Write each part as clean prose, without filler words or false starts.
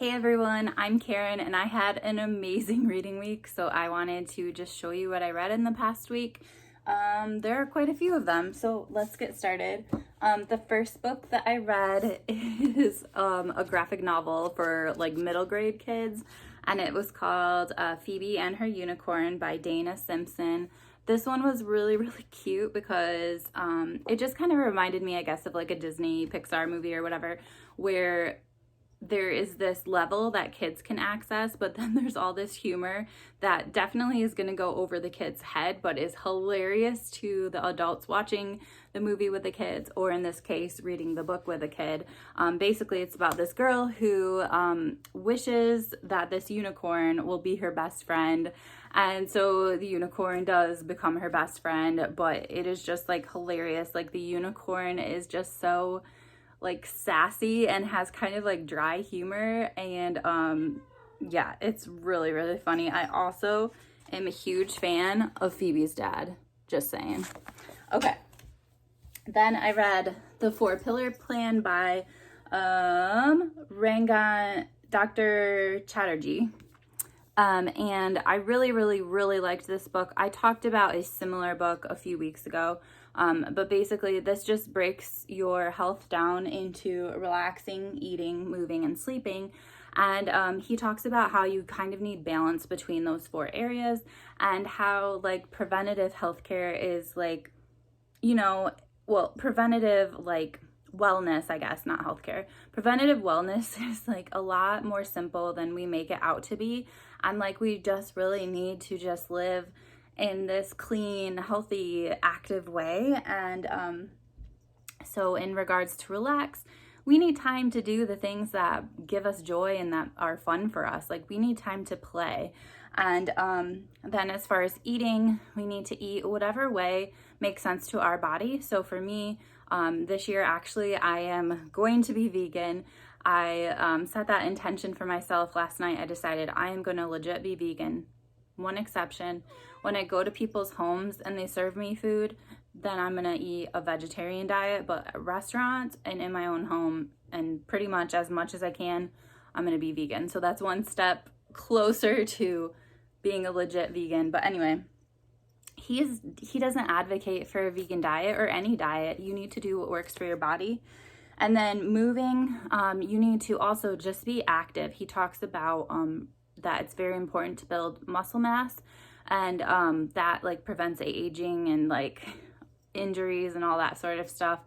Hey everyone, I'm Karen and I had an amazing reading week, so I wanted to just show you what I read in the past week. There are quite a few of them, so let's get started. The first book that I read is a graphic novel for like middle grade kids, and it was called Phoebe and Her Unicorn by Dana Simpson. This one was really cute because it just kind of reminded me, I guess, of like a Disney Pixar movie or whatever, where there is this level that kids can access, but then there's all this humor that definitely is going to go over the kid's head, but is hilarious to the adults watching the movie with the kids, or in this case, reading the book with a kid. Basically, it's about this girl who wishes that this unicorn will be her best friend. And so the unicorn does become her best friend, but it is just like hilarious. Like the unicorn is just so like sassy and has kind of like dry humor, and yeah, it's really funny. I also am a huge fan of Phoebe's dad, just saying. Okay, then I read The Four Pillar Plan by Rangan Dr. Chatterjee. And I really liked this book. I talked about a similar book a few weeks ago, but basically this just breaks your health down into relaxing, eating, moving, and sleeping. And he talks about how you kind of need balance between those four areas, and how like preventative healthcare is like, preventative like wellness, I guess, not healthcare. Preventative wellness is like a lot more simple than we make it out to be. And like we just really need to just live in this clean, healthy, active way. And so in regards to relax, we need time to do the things that give us joy and that are fun for us. Like we need time to play. And then as far as eating, we need to eat whatever way makes sense to our body. So for me, this year, actually, I am going to be vegan. I set that intention for myself last night. I decided I am going to legit be vegan. One exception, when I go to people's homes and they serve me food, then I'm going to eat a vegetarian diet. But at restaurants and in my own home, and pretty much as I can, I'm going to be vegan. So that's one step closer to being a legit vegan. But anyway, he doesn't advocate for a vegan diet or any diet. You need to do what works for your body. And then moving, you need to also just be active. He talks about that it's very important to build muscle mass, and that like prevents aging and like injuries and all that sort of stuff.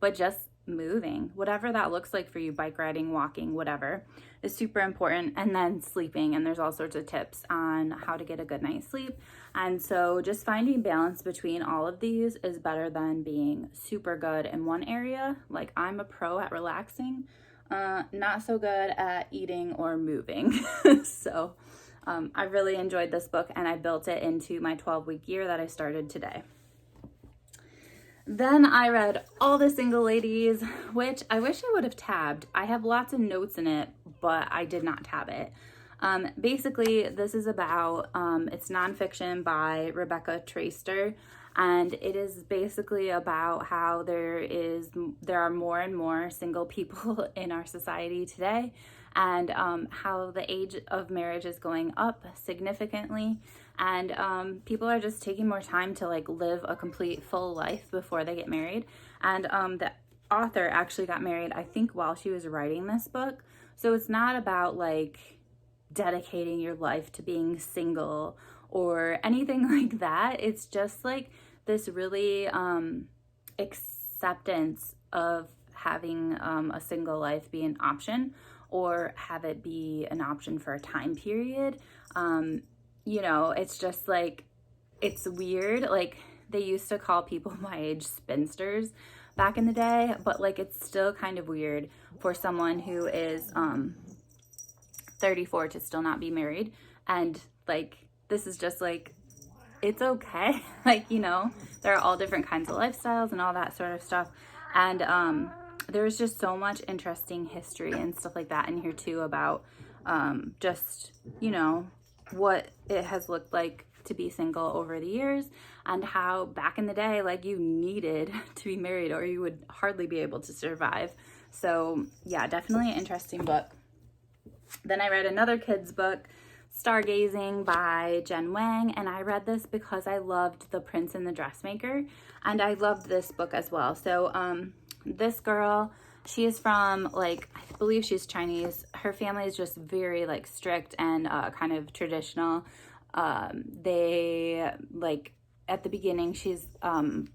But just moving, whatever that looks like for you, bike riding, walking, whatever, is super important. And then sleeping, and there's all sorts of tips on how to get a good night's sleep. And so just finding balance between all of these is better than being super good in one area. Like I'm a pro at relaxing, not so good at eating or moving. So I really enjoyed this book, and I built it into my 12-week year that I started today. Then I read All the Single Ladies, which I wish I would have tabbed. I have lots of notes in it, but I did not tab it. Basically, this is about, it's nonfiction by Rebecca Traister, and it is basically about how there are more and more single people in our society today, and how the age of marriage is going up significantly, and people are just taking more time to like live a complete full life before they get married. And the author actually got married, I think, while she was writing this book. So it's not about like dedicating your life to being single or anything like that. It's just like this really acceptance of having a single life be an option, or have it be an option for a time period. It's just like, it's weird. Like they used to call people my age spinsters back in the day, but like it's still kind of weird for someone who is 34 to still not be married. And like this is just like, it's okay. Like, there are all different kinds of lifestyles and all that sort of stuff. And there's just so much interesting history and stuff like that in here too, about just, what it has looked like to be single over the years, and how back in the day, like you needed to be married or you would hardly be able to survive. So yeah, definitely an interesting book. Then I read another kid's book, Stargazing by Jen Wang, and I read this because I loved The Prince and the Dressmaker, and I loved this book as well. So this girl, she is from, like, I believe she's Chinese. Her family is just very, like, strict and kind of traditional. They, like, at the beginning, she's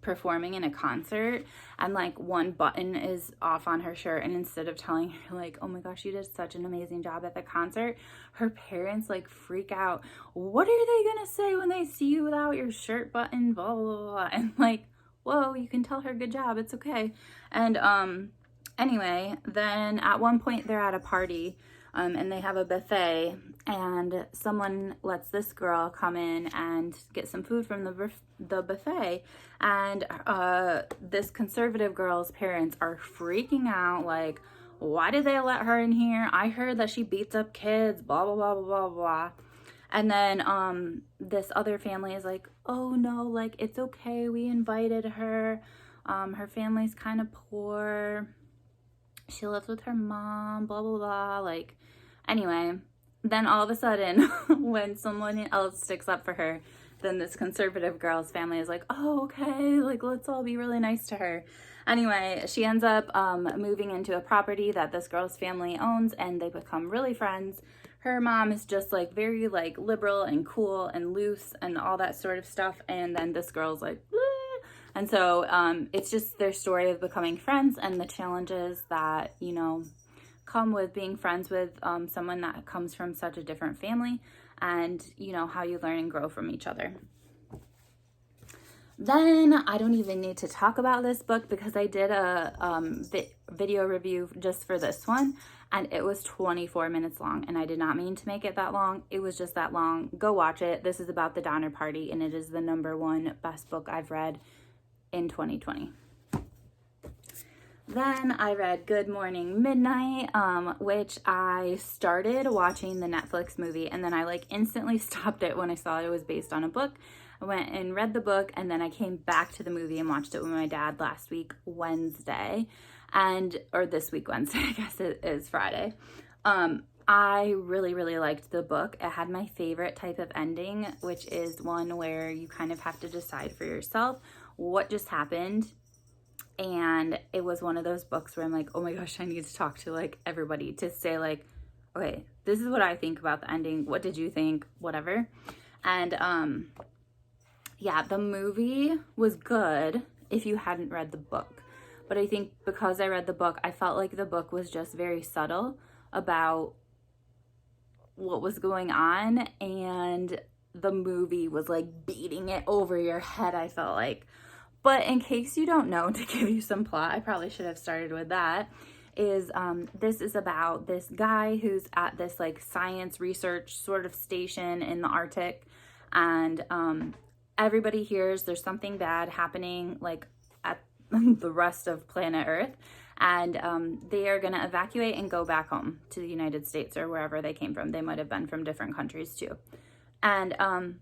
performing in a concert, and like one button is off on her shirt, and instead of telling her like, oh my gosh, you did such an amazing job at the concert, her parents like freak out. What are they gonna say when they see you without your shirt button, blah blah blah. And like, whoa, you can tell her good job, it's okay. And anyway, then at one point they're at a party, and they have a buffet, and someone lets this girl come in and get some food from the buffet, and this conservative girl's parents are freaking out, like, why did they let her in here? I heard that she beats up kids, blah blah blah blah blah blah. And then this other family is like, oh no, like, it's okay, we invited her, her family's kind of poor, she lives with her mom, blah blah blah. Like, anyway, then all of a sudden when someone else sticks up for her, then this conservative girl's family is like, oh okay, like, let's all be really nice to her. Anyway, she ends up moving into a property that this girl's family owns, and they become really friends. Her mom is just like very like liberal and cool and loose and all that sort of stuff, and then this girl's like, bleh. And so it's just their story of becoming friends and the challenges that, you know, come with being friends with someone that comes from such a different family, and, you know, how you learn and grow from each other. Then I don't even need to talk about this book because I did a video review just for this one, and it was 24 minutes long, and I did not mean to make it that long. It was just that long. Go watch it. This is about the Donner Party, and it is the #1 best book I've read in 2020. Then I read Good Morning Midnight, which I started watching the Netflix movie, and then I like instantly stopped it when I saw it was based on a book. I went and read the book, and then I came back to the movie and watched it with my dad last week, Wednesday, or this week, Wednesday, I guess it is Friday. I really, really liked the book. It had my favorite type of ending, which is one where you kind of have to decide for yourself what just happened. And it was one of those books where I'm like, oh my gosh, I need to talk to like everybody to say like, okay, this is what I think about the ending. What did you think? Whatever. And yeah, the movie was good if you hadn't read the book. But I think because I read the book, I felt like the book was just very subtle about what was going on, and the movie was like beating it over your head, I felt like. But in case you don't know, to give you some plot, I probably should have started with that, is this is about this guy who's at this like science research sort of station in the Arctic, and everybody hears there's something bad happening like at the rest of planet Earth, and they are going to evacuate and go back home to the United States or wherever they came from. They might have been from different countries too. And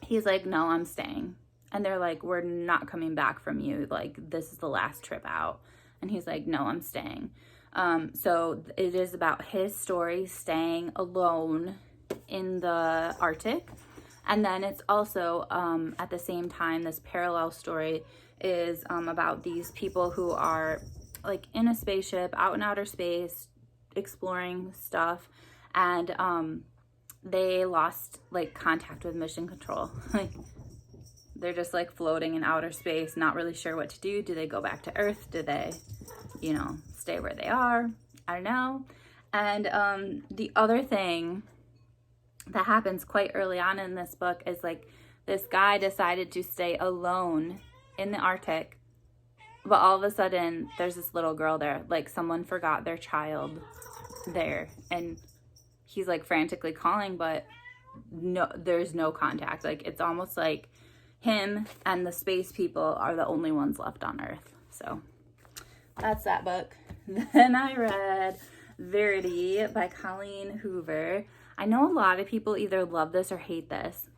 he's like, no, I'm staying. And they're like, we're not coming back from you. Like, this is the last trip out. And he's like, no, I'm staying. So it is about his story staying alone in the Arctic. And then it's also, at the same time, this parallel story is about these people who are like in a spaceship out in outer space exploring stuff, and they lost like contact with mission control. Like, they're just like floating in outer space, not really sure what to do. Do they go back to Earth? Do they, you know, stay where they are? I don't know. And the other thing that happens quite early on in this book is like this guy decided to stay alone in the Arctic, but all of a sudden there's this little girl there, like someone forgot their child there, and he's like frantically calling, but no, there's no contact. Like, it's almost like him and the space people are the only ones left on Earth. So that's that book. Then I read Verity by Colleen Hoover. I know a lot of people either love this or hate this.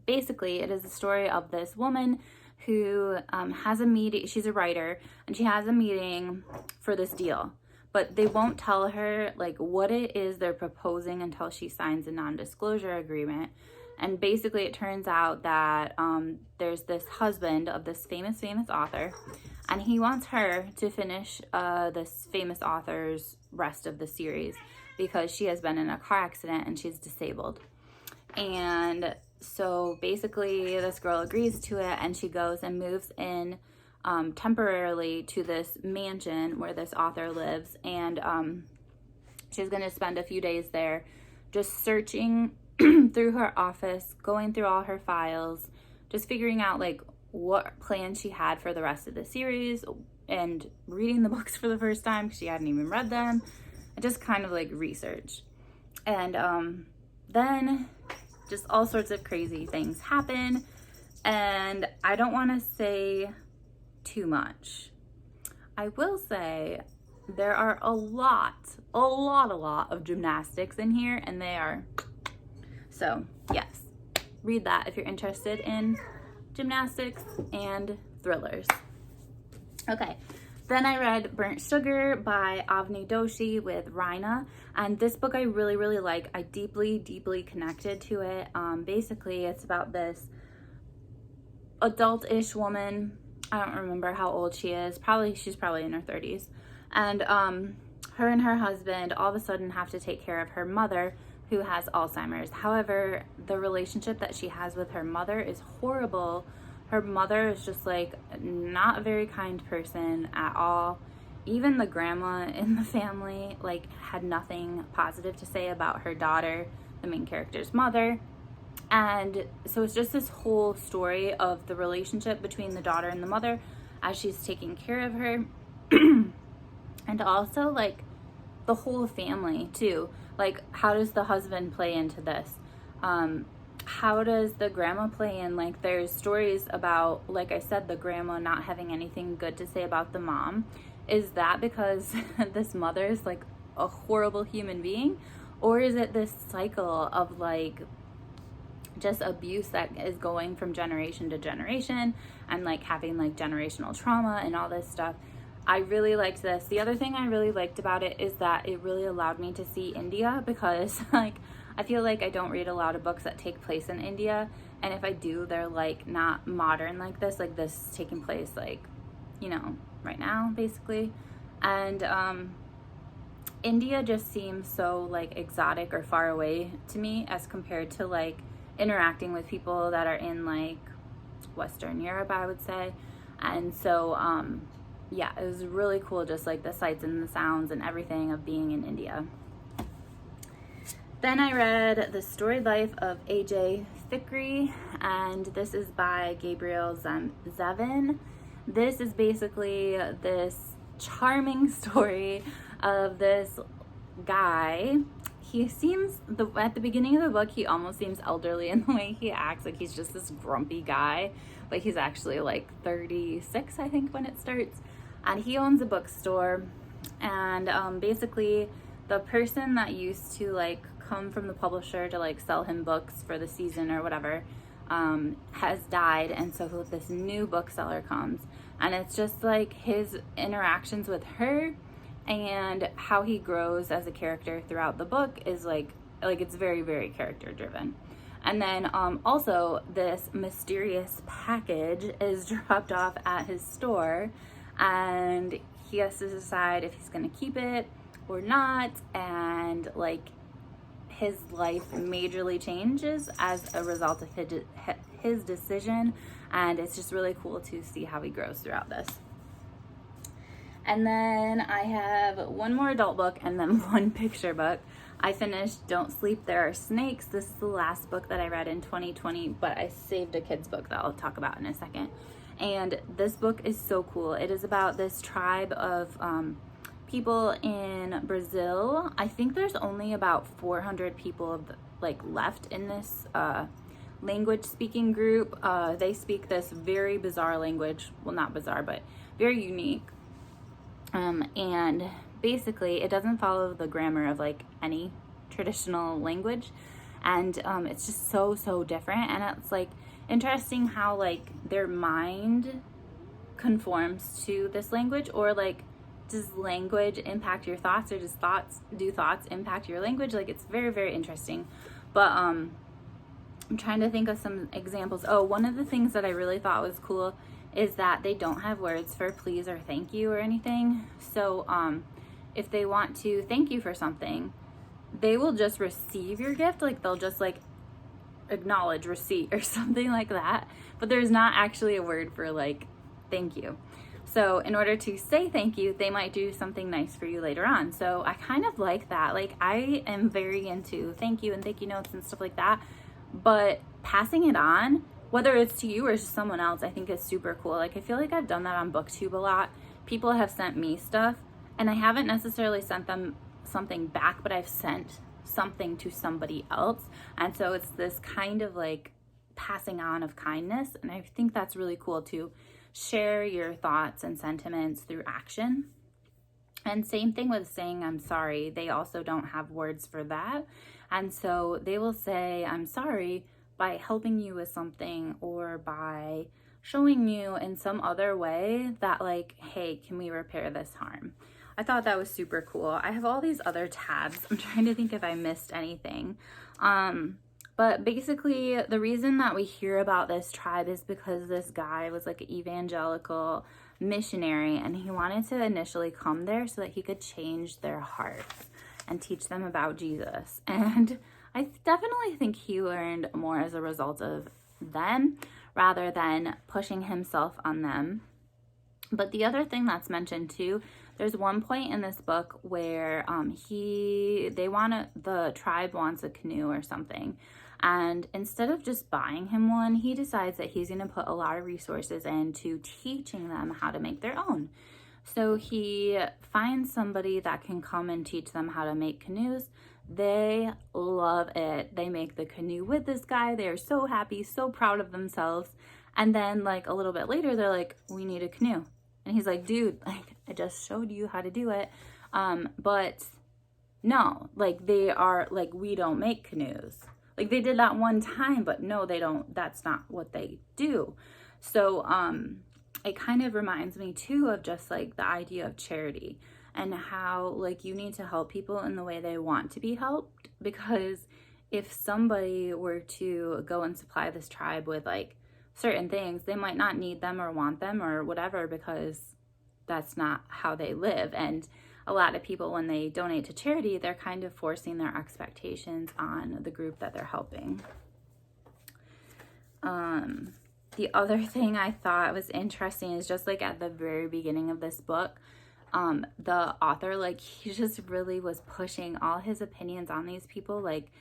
Basically, it is the story of this woman who has a meeting. She's a writer, and she has a meeting for this deal. but they won't tell her like what it is they're proposing until she signs a non-disclosure agreement. And basically it turns out that there's this husband of this famous author, and he wants her to finish this famous author's rest of the series because she has been in a car accident and she's disabled. And so basically this girl agrees to it, and she goes and moves in temporarily to this mansion where this author lives. And she's going to spend a few days there just searching through her office, going through all her files, just figuring out like what plans she had for the rest of the series, and reading the books for the first time because she hadn't even read them, and just kind of like research. And then just all sorts of crazy things happen, and I don't want to say too much. I will say there are a lot of gymnastics in here, and they are, so yes, read that if you're interested in gymnastics and thrillers. Okay, then I read Burnt Sugar by Avni Doshi with Raina, and this book I really like. I deeply connected to it. Basically it's about this adult-ish woman. I don't remember how old she is. She's probably in her 30s. And her and her husband all of a sudden have to take care of her mother, who has Alzheimer's. However, the relationship that she has with her mother is horrible. Her mother is just like not a very kind person at all. Even the grandma in the family like had nothing positive to say about her daughter, the main character's mother. And so it's just this whole story of the relationship between the daughter and the mother as she's taking care of her. And also like the whole family too. Like, how does the husband play into this? How does the grandma play in? Like, there's stories about, like I said, the grandma not having anything good to say about the mom. Is that because this mother is like a horrible human being? Or is it this cycle of like just abuse that is going from generation to generation, and like having like generational trauma and all this stuff? I really liked this. The other thing I really liked about it is that it really allowed me to see India, because like I feel like I don't read a lot of books that take place in India, and if I do, they're like not modern like this taking place like, you know, right now basically. And India just seems so like exotic or far away to me as compared to like interacting with people that are in like Western Europe, I would say. And so yeah, it was really cool, just like the sights and the sounds and everything of being in India. Then I read The Storied Life of A.J. Thickery, and this is by Gabriel Zevin. This is basically this charming story of this guy. He seems, at the beginning of the book, he almost seems elderly in the way he acts, like he's just this grumpy guy, but he's actually like 36, I think, when it starts. And he owns a bookstore, and basically the person that used to like come from the publisher to like sell him books for the season or whatever has died, and so this new bookseller comes, and it's just like his interactions with her and how he grows as a character throughout the book is like it's very character driven. And then also this mysterious package is dropped off at his store, and he has to decide if he's gonna keep it or not, and like his life majorly changes as a result of his decision, and it's just really cool to see how he grows throughout this. And then I have one more adult book and then one picture book. I finished Don't Sleep, There Are Snakes. This is the last book that I read in 2020, but I saved a kid's book that I'll talk about in a second. And this book is so cool. It is about this tribe of people in Brazil. I think there's only about 400 people like left in this language speaking group. They speak this very bizarre language. Well, not bizarre, but very unique. And basically it doesn't follow the grammar of like any traditional language, and it's just so different. And it's like interesting how like their mind conforms to this language, or like does language impact your thoughts, or do thoughts impact your language? Like, it's very, very interesting. But I'm trying to think of some examples. Oh, one of the things that I really thought was cool is that they don't have words for please or thank you or anything. So if they want to thank you for something, they will just receive your gift. Like, they'll just like acknowledge receipt or something like that. But there's not actually a word for like thank you. So in order to say thank you, they might do something nice for you later on. So I kind of like that. Like, I am very into thank you and thank you notes and stuff like that. But passing it on, whether it's to you or to someone else, I think is super cool. Like, I feel like I've done that on BookTube a lot. People have sent me stuff, and I haven't necessarily sent them something back, but I've sent something to somebody else. And so it's this kind of like passing on of kindness. And I think that's really cool to share your thoughts and sentiments through action. And same thing with saying I'm sorry. They also don't have words for that. And so they will say I'm sorry by helping you with something, or by showing you in some other way that like, hey, can we repair this harm? I thought that was super cool. I have all these other tabs. I'm trying to think if I missed anything. But basically, the reason that we hear about this tribe is because this guy was like an evangelical missionary, and he wanted to initially come there so that he could change their hearts and teach them about Jesus. And I definitely think he learned more as a result of them rather than pushing himself on them. But the other thing that's mentioned too, there's one point in this book where the tribe wants a canoe or something. And instead of just buying him one, he decides that he's going to put a lot of resources into teaching them how to make their own. So he finds somebody that can come and teach them how to make canoes. They love it. They make the canoe with this guy. They're so happy, so proud of themselves. And then like a little bit later, they're like, we need a canoe. And he's like, dude, like, I just showed you how to do it. But no, like, they are like, we don't make canoes. Like, they did that one time, but no, they don't. That's not what they do. So it kind of reminds me too of just like the idea of charity, and how like you need to help people in the way they want to be helped. Because if somebody were to go and supply this tribe with like certain things, they might not need them or want them or whatever, because that's not how they live. And a lot of people, when they donate to charity, they're kind of forcing their expectations on the group that they're helping. The other thing I thought was interesting is just like at the very beginning of this book, the author, like, he just really was pushing all his opinions on these people. Like,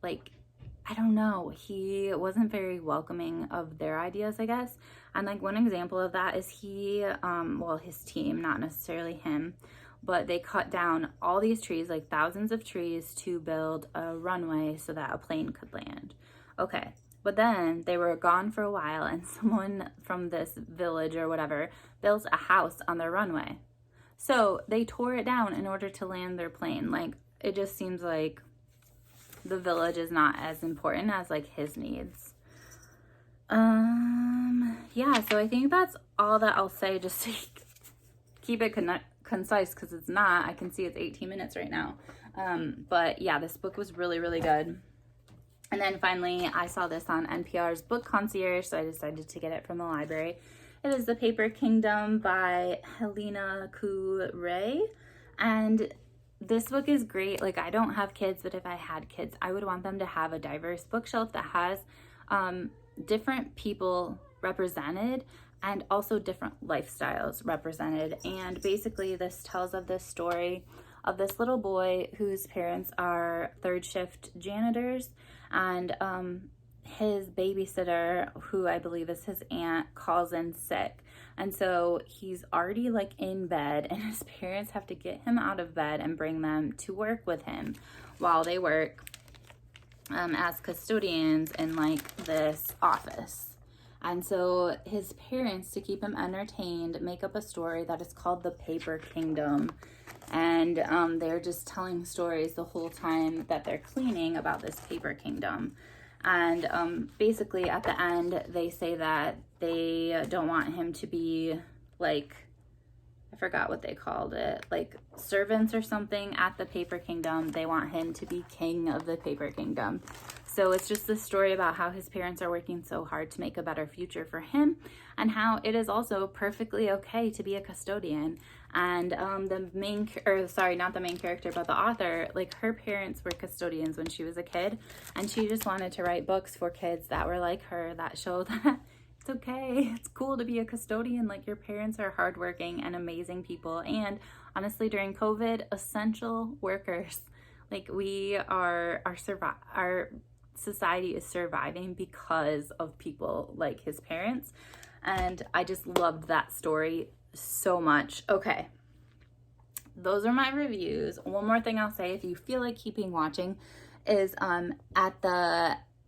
I don't know, he wasn't very welcoming of their ideas, I guess. And like one example of that is his team, not necessarily him, but they cut down all these trees, like thousands of trees, to build a runway so that a plane could land. Okay, but then they were gone for a while, and someone from this village or whatever built a house on their runway. So they tore it down in order to land their plane. Like, it just seems like the village is not as important as like his needs. Yeah, so I think that's all that I'll say, just to keep it concise, because it's not. I can see it's 18 minutes right now. But yeah, this book was really, really good. And then finally, I saw this on NPR's Book Concierge, so I decided to get it from the library. It is The Paper Kingdom by Helena Ku Ray. And this book is great. Like, I don't have kids, but if I had kids, I would want them to have a diverse bookshelf that has different people represented, and also different lifestyles represented. And basically this tells of this story of this little boy whose parents are third shift janitors, and his babysitter, who I believe is his aunt, calls in sick. And so he's already like in bed, and his parents have to get him out of bed and bring them to work with him while they work as custodians in like this office. And so his parents, to keep him entertained, make up a story that is called The Paper Kingdom. And they're just telling stories the whole time that they're cleaning about this paper kingdom. And basically at the end, they say that they don't want him to be like I forgot what they called it, like servants or something at the paper kingdom. They want him to be king of the paper kingdom. So it's just this story about how his parents are working so hard to make a better future for him, and how it is also perfectly okay to be a custodian. And the main, or sorry, not the main character, but the author, like her parents were custodians when she was a kid, and she just wanted to write books for kids that were like her, that show that it's okay, it's cool to be a custodian. Like, your parents are hardworking and amazing people, and honestly, during COVID, essential workers. Like, our society is surviving because of people like his parents, and I just loved that story so much. Okay, those are my reviews. One more thing I'll say, if you feel like keeping watching, is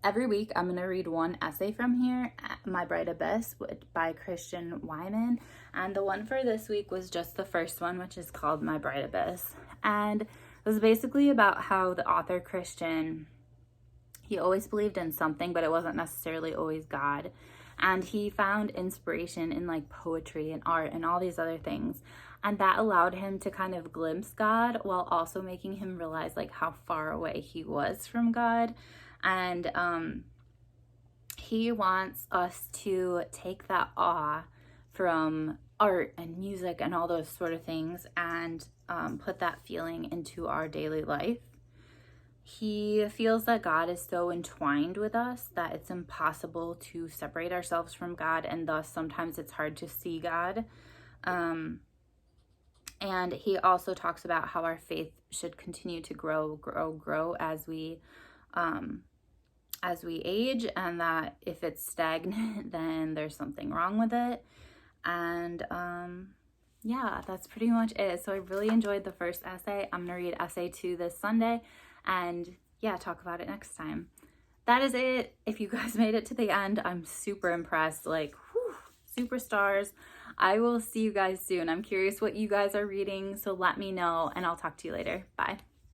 every week I'm going to read one essay from here, My Bright Abyss by Christian Wyman, and the one for this week was just the first one, which is called My Bright Abyss. And it was basically about how the author Christian, he always believed in something, but it wasn't necessarily always God. And he found inspiration in like poetry and art and all these other things. And that allowed him to kind of glimpse God, while also making him realize like how far away he was from God. And he wants us to take that awe from art and music and all those sort of things, and put that feeling into our daily life. He feels that God is so entwined with us that it's impossible to separate ourselves from God, and thus sometimes it's hard to see God. And he also talks about how our faith should continue to grow as we age, and that if it's stagnant, then there's something wrong with it. And yeah, that's pretty much it. So I really enjoyed the first essay. I'm gonna read essay 2 this Sunday, and yeah, talk about it next time. That is it. If you guys made it to the end, I'm super impressed. Like, whew, superstars. I will see you guys soon. I'm curious what you guys are reading, so let me know, and I'll talk to you later. Bye.